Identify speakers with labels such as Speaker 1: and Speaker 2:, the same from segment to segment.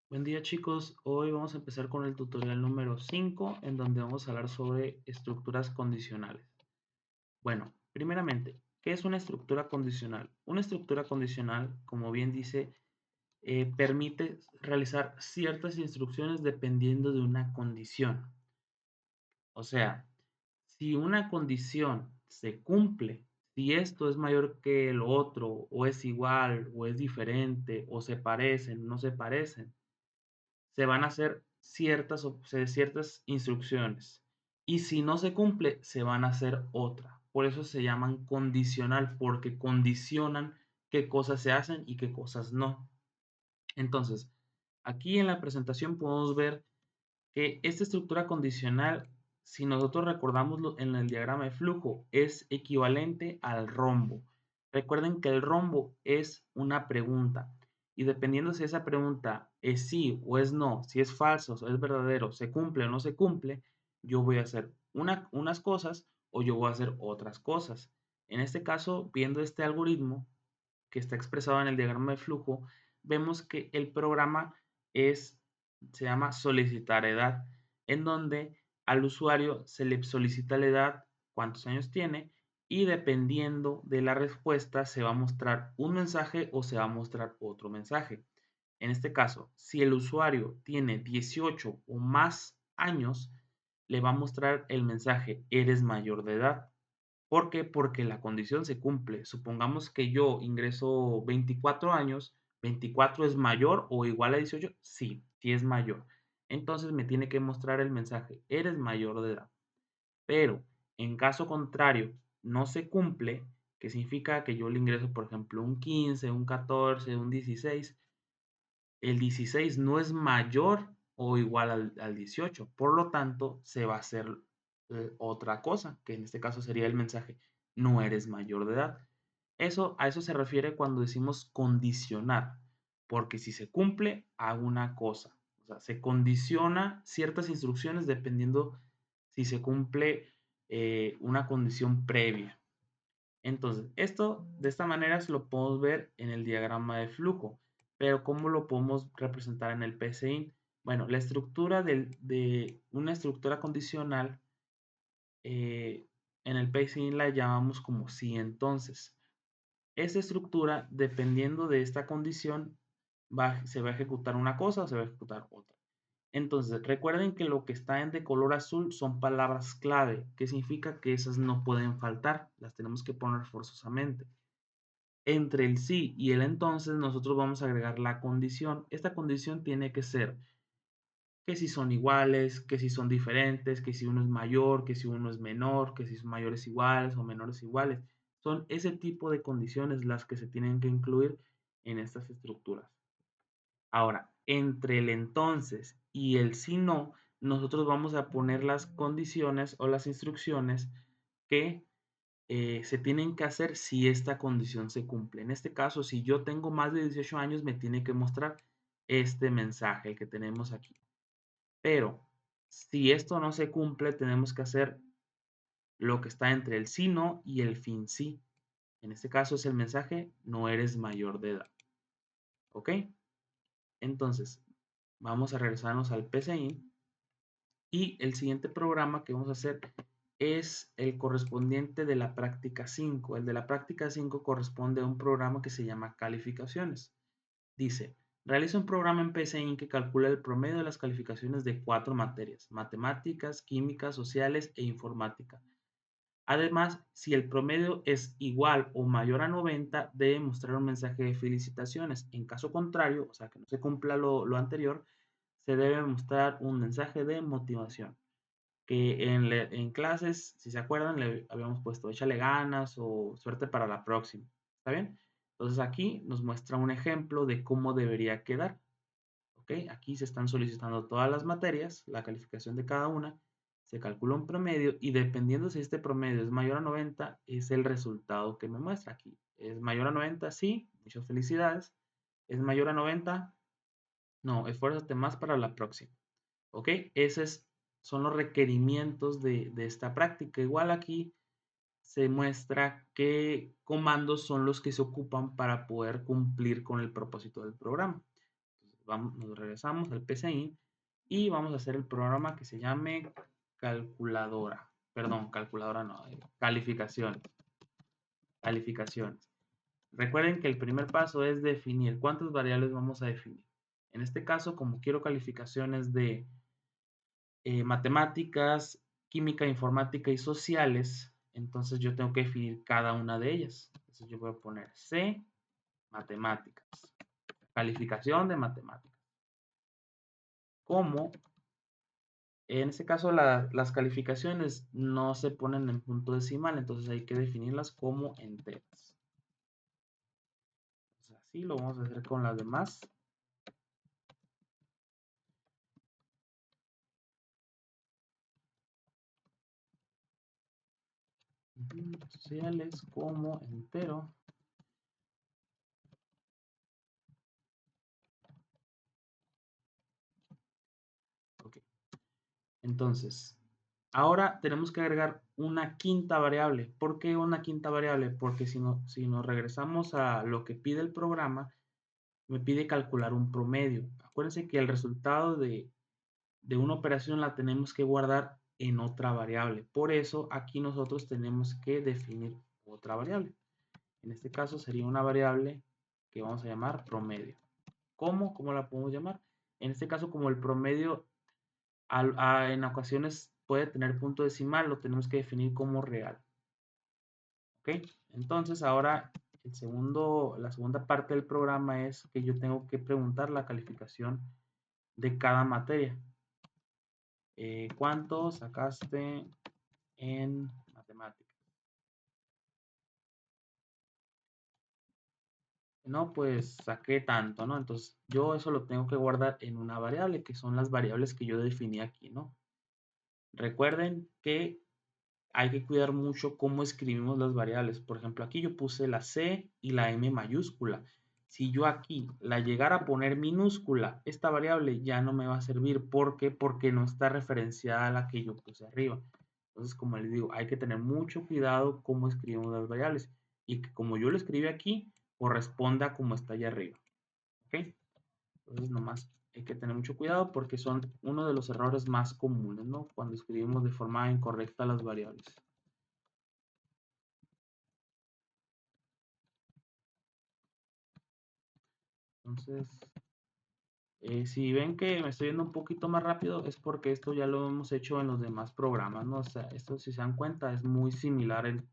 Speaker 1: Buen día chicos, hoy vamos a empezar con el tutorial número 5 en donde vamos a hablar sobre estructuras condicionales. Bueno, primeramente, ¿qué es una estructura condicional? Una estructura condicional, como bien dice, permite realizar ciertas instrucciones dependiendo de una condición. O sea, si una condición se cumple, si esto es mayor que el otro, o es igual, o es diferente, o se parecen, no se parecen, se van a hacer ciertas instrucciones. Y si no se cumple, se van a hacer otra. Por eso se llaman condicional, porque condicionan qué cosas se hacen y qué cosas no. Entonces, aquí en la presentación podemos ver que esta estructura condicional, si nosotros recordamos en el diagrama de flujo, es equivalente al rombo. Recuerden que el rombo es una pregunta y dependiendo si esa pregunta es sí o es no, si es falso o es verdadero, se cumple o no se cumple, yo voy a hacer unas cosas o yo voy a hacer otras cosas. En este caso, viendo este algoritmo que está expresado en el diagrama de flujo, vemos que el programa es, se llama solicitar edad, en donde al usuario se le solicita la edad, cuántos años tiene, y dependiendo de la respuesta se va a mostrar un mensaje o se va a mostrar otro mensaje. En este caso, si el usuario tiene 18 o más años, le va a mostrar el mensaje, eres mayor de edad. ¿Por qué? Porque la condición se cumple. Supongamos que yo ingreso 24 años, 24 es mayor o igual a 18, sí, sí es mayor. Entonces me tiene que mostrar el mensaje, eres mayor de edad. Pero en caso contrario, no se cumple, que significa que yo le ingreso, por ejemplo, un 15, un 14, un 16, el 16 no es mayor o igual al 18, por lo tanto se va a hacer otra cosa, que en este caso sería el mensaje, no eres mayor de edad. A eso se refiere cuando decimos condicionar, porque si se cumple, hago una cosa. O sea, se condiciona ciertas instrucciones dependiendo si se cumple una condición previa. Entonces, esto de esta manera se lo podemos ver en el diagrama de flujo, pero ¿cómo lo podemos representar en el PCI? Bueno, la estructura de una estructura condicional en el PCI la llamamos como si entonces. Esa estructura, dependiendo de esta condición, se va a ejecutar una cosa o se va a ejecutar otra. Entonces, recuerden que lo que está en de color azul son palabras clave, que significa que esas no pueden faltar, las tenemos que poner forzosamente. Entre el sí y el entonces nosotros vamos a agregar la condición. Esta condición tiene que ser que si son iguales, que si son diferentes, que si uno es mayor, que si uno es menor, que si son mayores iguales o menores iguales. Son ese tipo de condiciones las que se tienen que incluir en estas estructuras. Ahora, entre el entonces y el si no, nosotros vamos a poner las condiciones o las instrucciones que se tienen que hacer si esta condición se cumple. En este caso, si yo tengo más de 18 años, me tiene que mostrar este mensaje, el que tenemos aquí. Pero si esto no se cumple, tenemos que hacer lo que está entre el sí no y el fin sí. En este caso es el mensaje, no eres mayor de edad. ¿Ok? Entonces, vamos a regresarnos al PCI y el siguiente programa que vamos a hacer es el correspondiente de la práctica 5. El de la práctica 5 corresponde a un programa que se llama calificaciones. Dice, realiza un programa en PCI que calcula el promedio de las calificaciones de 4 materias, matemáticas, química, sociales e informática. Además, si el promedio es igual o mayor a 90, debe mostrar un mensaje de felicitaciones. En caso contrario, o sea, que no se cumpla lo anterior, se debe mostrar un mensaje de motivación. Que en clases, si se acuerdan, le habíamos puesto échale ganas o suerte para la próxima. ¿Está bien? Entonces aquí nos muestra un ejemplo de cómo debería quedar. ¿Ok? Aquí se están solicitando todas las materias, la calificación de cada una, se calcula un promedio y dependiendo si este promedio es mayor a 90, es el resultado que me muestra aquí. ¿Es mayor a 90? Sí, muchas felicidades. ¿Es mayor a 90? No, esfuérzate más para la próxima. ¿Ok? Esos son los requerimientos de esta práctica. Igual aquí se muestra qué comandos son los que se ocupan para poder cumplir con el propósito del programa. nos regresamos al PCI y vamos a hacer el programa que se llame calculadora. Perdón, calculadora no, calificaciones. Calificaciones. Recuerden que el primer paso es definir cuántas variables vamos a definir. En este caso, como quiero calificaciones de matemáticas, química, informática y sociales, entonces yo tengo que definir cada una de ellas. Entonces yo voy a poner C, matemáticas, calificación de matemáticas. Como en este caso las calificaciones no se ponen en punto decimal, entonces hay que definirlas como enteras. Entonces, así lo vamos a hacer con las demás. Sociales como entero. Ok. Entonces, ahora tenemos que agregar una quinta variable. ¿Por qué una quinta variable? Porque si nos regresamos a lo que pide el programa, me pide calcular un promedio. Acuérdense que el resultado de una operación la tenemos que guardar en otra variable. Por eso aquí nosotros tenemos que definir otra variable. En este caso sería una variable que vamos a llamar promedio. ¿Cómo? ¿Cómo la podemos llamar? En este caso, como el promedio en ocasiones puede tener punto decimal, lo tenemos que definir como real. ¿Ok? Entonces ahora la segunda parte del programa es que yo tengo que preguntar la calificación de cada materia. ¿Cuánto sacaste en matemáticas? No, pues saqué tanto, ¿no? Entonces yo eso lo tengo que guardar en una variable, que son las variables que yo definí aquí, ¿no? Recuerden que hay que cuidar mucho cómo escribimos las variables. Por ejemplo, aquí yo puse la C y la M mayúscula. Si yo aquí la llegara a poner minúscula, esta variable ya no me va a servir. ¿Por qué? Porque no está referenciada a la que yo puse arriba. Entonces, como les digo, hay que tener mucho cuidado cómo escribimos las variables. Y que como yo lo escribí aquí, corresponda a como está allá arriba. ¿Ok? Entonces, nomás hay que tener mucho cuidado porque son uno de los errores más comunes, ¿no? Cuando escribimos de forma incorrecta las variables. Entonces, si ven que me estoy yendo un poquito más rápido es porque esto ya lo hemos hecho en los demás programas, ¿no? O sea, esto si se dan cuenta es muy similar,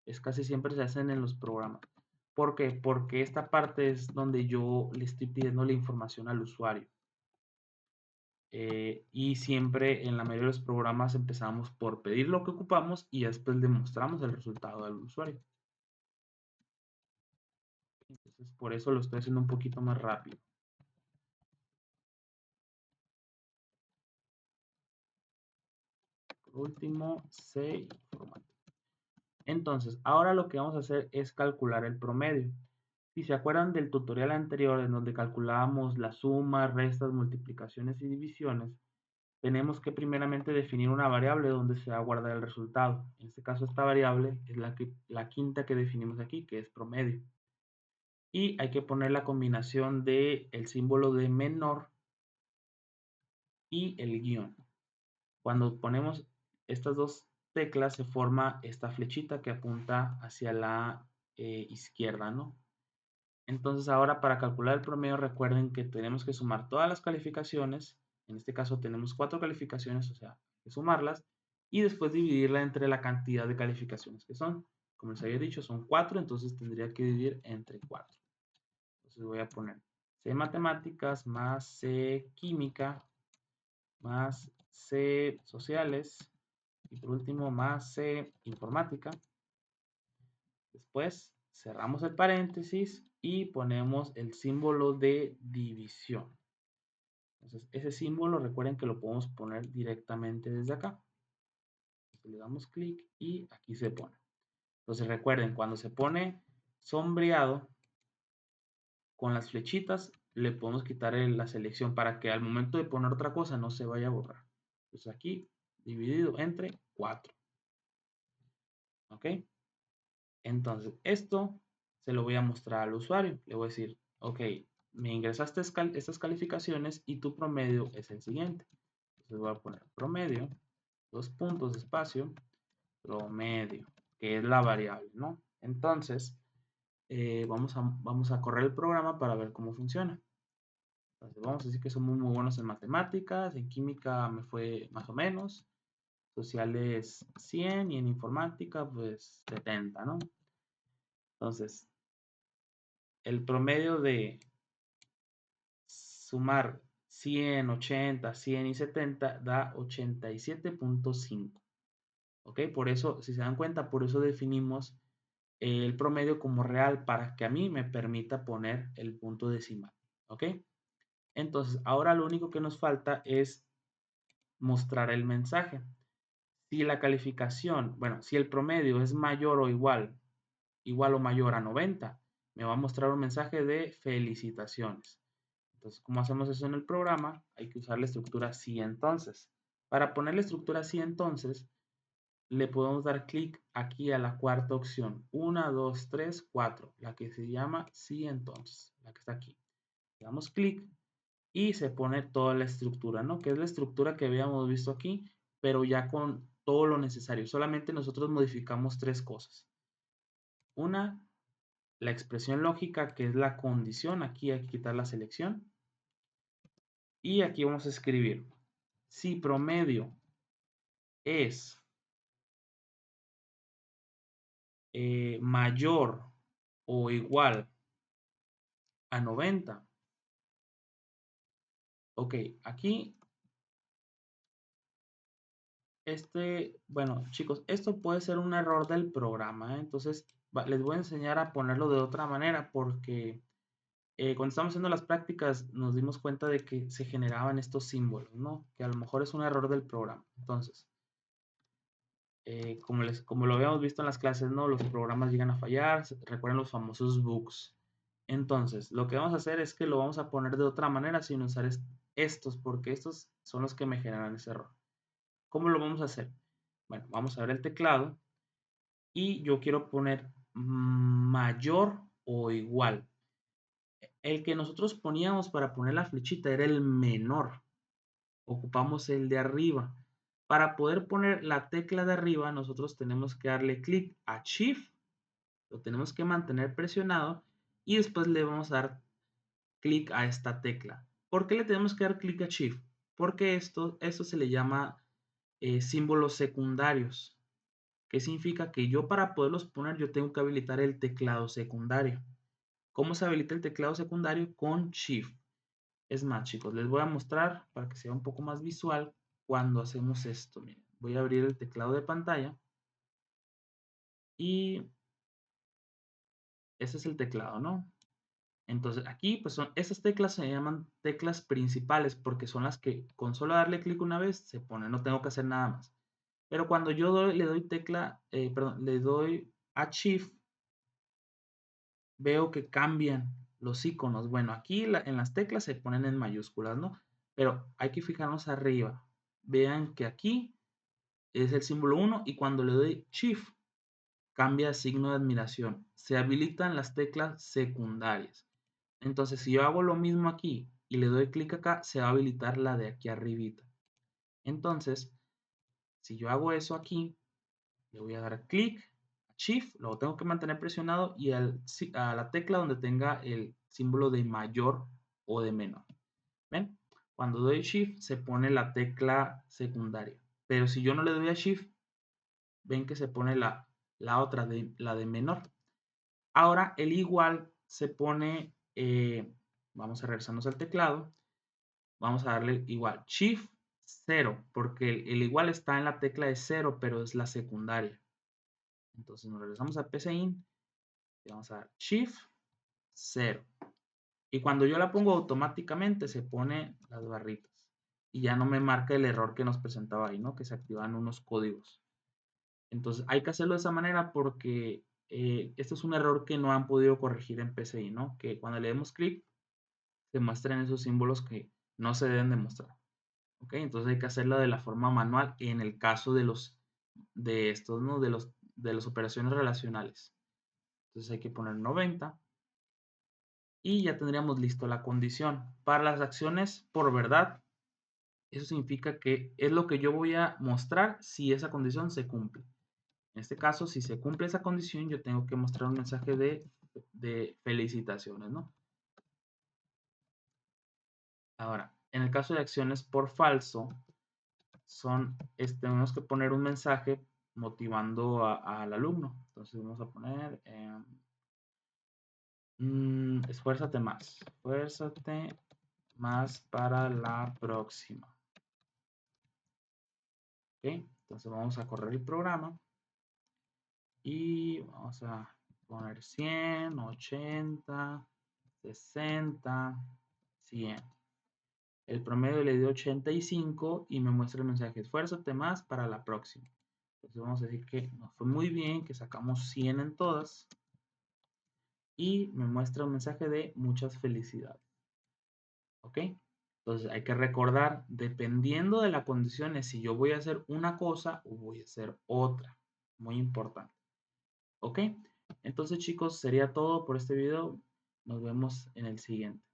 Speaker 1: es casi siempre se hacen en los programas. ¿Por qué? Porque esta parte es donde yo le estoy pidiendo la información al usuario. Y siempre en la mayoría de los programas empezamos por pedir lo que ocupamos y después le mostramos el resultado al usuario. Entonces, por eso lo estoy haciendo un poquito más rápido. Por último, C informática. Entonces, ahora lo que vamos a hacer es calcular el promedio. Si se acuerdan del tutorial anterior en donde calculábamos las sumas, restas, multiplicaciones y divisiones, tenemos que primeramente definir una variable donde se va a guardar el resultado. En este caso, esta variable es la quinta que definimos aquí, que es promedio. Y hay que poner la combinación del símbolo de menor y el guión. Cuando ponemos estas dos teclas se forma esta flechita que apunta hacia la izquierda, ¿no? Entonces ahora para calcular el promedio recuerden que tenemos que sumar todas las calificaciones, en este caso tenemos 4 calificaciones, o sea, hay que sumarlas y después dividirla entre la cantidad de calificaciones que son. Como les había dicho, son 4, entonces tendría que dividir entre 4. Entonces voy a poner C matemáticas más C química más C sociales y por último más C informática. Después cerramos el paréntesis y ponemos el símbolo de división. Entonces ese símbolo recuerden que lo podemos poner directamente desde acá. Entonces, le damos clic y aquí se pone. Entonces recuerden, cuando se pone sombreado con las flechitas, le podemos quitar la selección para que al momento de poner otra cosa no se vaya a borrar. Entonces aquí dividido entre 4. ¿Ok? Entonces, esto se lo voy a mostrar al usuario. Le voy a decir, ok, me ingresaste estas calificaciones y tu promedio es el siguiente. Entonces voy a poner promedio, 2 puntos, espacio, promedio, que es la variable, ¿no? Entonces, vamos a correr el programa para ver cómo funciona. Entonces, vamos a decir que somos muy buenos en matemáticas, en química me fue más o menos, sociales 100 y en informática pues 70, ¿no? Entonces, el promedio de sumar 100, 80, 100 y 70 da 87.5. ¿Ok? Por eso, si se dan cuenta, por eso definimos el promedio como real para que a mí me permita poner el punto decimal. ¿Ok? Entonces, ahora lo único que nos falta es mostrar el mensaje. Si la calificación, bueno, si el promedio es mayor o igual o mayor a 90, me va a mostrar un mensaje de felicitaciones. Entonces, ¿cómo hacemos eso en el programa? Hay que usar la estructura si entonces. Para poner la estructura si entonces, le podemos dar clic aquí a la cuarta opción. 1, 2, 3, 4. La que se llama si entonces. La que está aquí. Le damos clic y se pone toda la estructura, ¿no? Que es la estructura que habíamos visto aquí, pero ya con todo lo necesario. Solamente nosotros modificamos 3 cosas. Una, la expresión lógica, que es la condición. Aquí hay que quitar la selección. Y aquí vamos a escribir, si promedio es mayor o igual a 90. Ok, aquí, bueno, chicos, esto puede ser un error del programa, ¿eh? Entonces, les voy a enseñar a ponerlo de otra manera porque cuando estamos haciendo las prácticas nos dimos cuenta de que se generaban estos símbolos, ¿no? Que a lo mejor es un error del programa. Entonces, como lo habíamos visto en las clases, ¿no? Los programas llegan a fallar, recuerden los famosos bugs. Entonces, lo que vamos a hacer es que lo vamos a poner de otra manera sin usar estos, porque estos son los que me generan ese error. ¿Cómo lo vamos a hacer? Bueno, vamos a ver el teclado y yo quiero poner mayor o igual. El que nosotros poníamos para poner la flechita era el menor. Ocupamos el de arriba. Para poder poner la tecla de arriba, nosotros tenemos que darle clic a Shift, lo tenemos que mantener presionado y después le vamos a dar clic a esta tecla. ¿Por qué le tenemos que dar clic a Shift? Porque esto se le llama símbolos secundarios, que significa que yo para poderlos poner yo tengo que habilitar el teclado secundario. ¿Cómo se habilita el teclado secundario? Con Shift. Es más, chicos, les voy a mostrar para que sea un poco más visual cuando hacemos esto. Miren, voy a abrir el teclado de pantalla y ese es el teclado, ¿no? Entonces aquí, pues estas teclas se llaman teclas principales porque son las que con solo darle clic una vez se pone, no tengo que hacer nada más. Pero cuando yo le doy le doy a Shift, veo que cambian los iconos. Bueno, aquí en las teclas se ponen en mayúsculas, ¿no? Pero hay que fijarnos arriba. Vean que aquí es el símbolo 1 y cuando le doy Shift cambia signo de admiración. Se habilitan las teclas secundarias. Entonces, si yo hago lo mismo aquí y le doy clic acá, se va a habilitar la de aquí arribita. Entonces, si yo hago eso aquí, le voy a dar clic, Shift, lo tengo que mantener presionado y a la tecla donde tenga el símbolo de mayor o de menor. ¿Ven? Cuando doy Shift se pone la tecla secundaria. Pero si yo no le doy a Shift, ven que se pone la otra, la de menor. Ahora el igual se pone, vamos a regresarnos al teclado, vamos a darle igual, Shift 0, porque el igual está en la tecla de 0, pero es la secundaria. Entonces nos regresamos a PCIN y vamos a dar Shift 0. Y cuando yo la pongo automáticamente se pone las barritas. Y ya no me marca el error que nos presentaba ahí, ¿no? Que se activan unos códigos. Entonces hay que hacerlo de esa manera porque esto es un error que no han podido corregir en PCI, ¿no? Que cuando le demos clic se muestren esos símbolos que no se deben de mostrar. ¿Ok? Entonces hay que hacerlo de la forma manual en el caso de estos, ¿no? De las operaciones relacionales. Entonces hay que poner 90 y ya tendríamos listo la condición. Para las acciones por verdad, eso significa que es lo que yo voy a mostrar si esa condición se cumple. En este caso, si se cumple esa condición, yo tengo que mostrar un mensaje de felicitaciones, ¿no? Ahora, en el caso de acciones por falso, tenemos que poner un mensaje motivando al alumno. Entonces vamos a poner, esfuérzate más para la próxima. ¿Ok? Entonces vamos a correr el programa y vamos a poner 100, 80, 60, 100. El promedio le dio 85 y me muestra el mensaje, esfuérzate más para la próxima. Entonces vamos a decir que nos fue muy bien, que sacamos 100 en todas y me muestra un mensaje de muchas felicidades. ¿Ok? Entonces hay que recordar, dependiendo de la condición, es si yo voy a hacer una cosa o voy a hacer otra. Muy importante. ¿Ok? Entonces chicos, sería todo por este video. Nos vemos en el siguiente.